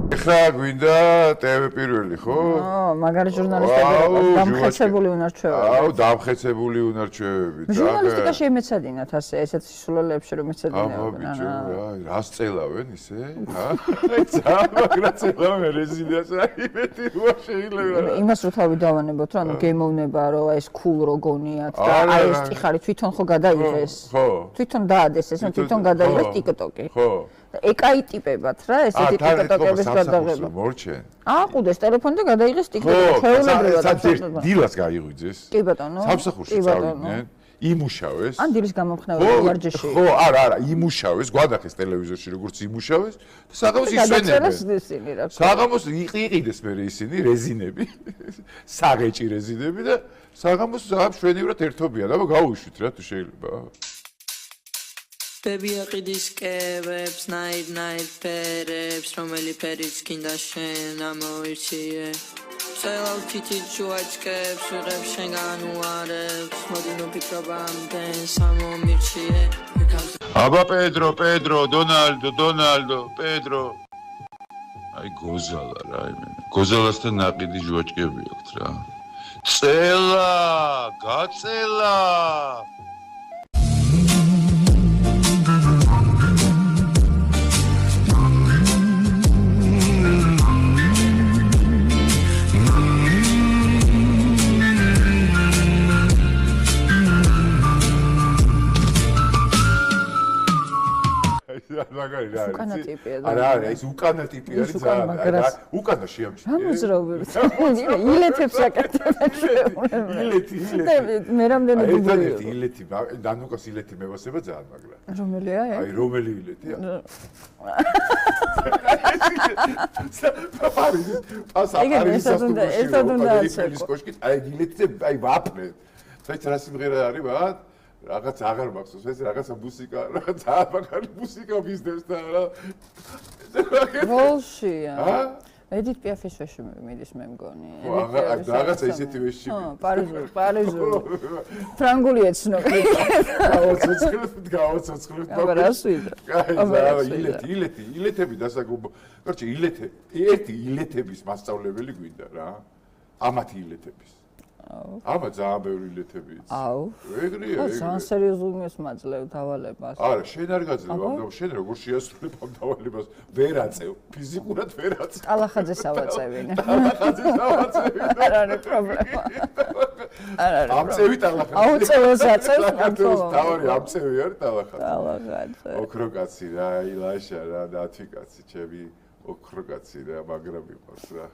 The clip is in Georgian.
ეხლა გვინდა TV პირველი, ხო? მაგარი ჟურნალისტები დამხეცებული უნარჩვევები. აუ, დამხეცებული უნარჩვევებით. ჟურნალისტიკაში ემეცადინათ ასე, ესეთ სულელებში რომ ეცადინებენ. რას წელავენ ისე? მაგრამ წელავენ რეზიდენს, იმეთი რა შეიძლება. იმას რო თავი დავანებოთ, რომ გემოვნება, რომ ეს cool რო გონიათ და აი ეს ტიხარი თვითონ ხო გადაიღეს. ხო. თვითონ დაადეს ეს, თვითონ გადაიღეს TikTok-ი. ხო. ეკაიტიპებათ რა, ესეთი TikTok-ების გადაღება. მორჩენ. აყუდეს ტელეფონი და გადაიღეს TikTok-ი. ჩვეულებრივად. დილას გაიღვიძეს. კი ბატონო. სამსახურში წავიდნენ. იმუშავეს. ან დილის გამომხნეველი ვარჯიში. ხო, არა, იმუშავეს, გვადახეს ტელევიზორში როგორც იმუშავეს და საღამოს ისვენებენ. საღამოს იყიდეს მე ისინი რეზინები, საღეჭი რეზინები და საღამოს შვენივრად ერთობიან, აბა გაუშვით რა თუ შეიძლება. Baby აყიდის კევებს, night ფერებს, რომელი ფერიც გინდა შენ ამოირჩიე. Წელავ თითი ჯუაჭკებს, ვიღებ შენგან უარებს, მოდი ნუ ფიქრობამდე სამომირჩიე. აბა პედრო, დონალდო, პედრო. აი გოზალა რა იმენა. გოზალასთან ნაყიდი ჯუაჭკები აქვთ რა. გაწელა. მაგარი რა არის? არა, ეს უკანა ტიპი არის ძალიან. უკანა შეამჩნია. რა მოძრაობებს? ილეთებს აკეთებენ. ილეთი. მე რამდენი გუბრი. ილეთი, დანუკას ილეთი მევასება ძალიან მაგრამ. რომელია? აი, რომელი ილეთია? პასაპარიზის კოშკით, აი ილეთზე, აი ვაფრე. საერთოდ რა სიმღერა არის მაგ? რაღაც აღარ მახსოვს, ეს რაღაცა მუსიკა, რაღაც აბაკარი მუსიკა ბიზნეს და რა. როლშია. Edith Piaf-ის ვეში მიდის მე მგონი. რაღაცა ისეთი ვეში. პარიზული. ფრანგული ეცნობი. გავაცოცხლებ. აბა რას ვიდა? ილეთები დასაგუბო. კორჩი ილეთების მასწავლებელი გვინდა რა. ამათი ილეთების. აბა ძალიან ბევრი ილეთები იცი. აუ. ეგრეა. ძალიან სერიოზული მოსმაძლევ დავალებას. არა, შენ არ გაძლევ, შენ როგორ შეასრულებ ამ დავალებას? ვერ აწევ, ფიზიკურად ვერ აწევ. ტალახაძეს ავაწევინე. არ არის პრობლემა. არ არის. ამწევი ტალახაძე. აუწევს აწევს მართლა. თავი ამწევი არის ტალახაძე. ტალახაძე. ოქრო კაცი რა, ილაშა რა, ნათი კაცი, ჩემი ოქრო კაცი რა, მაგრამ იყოს რა.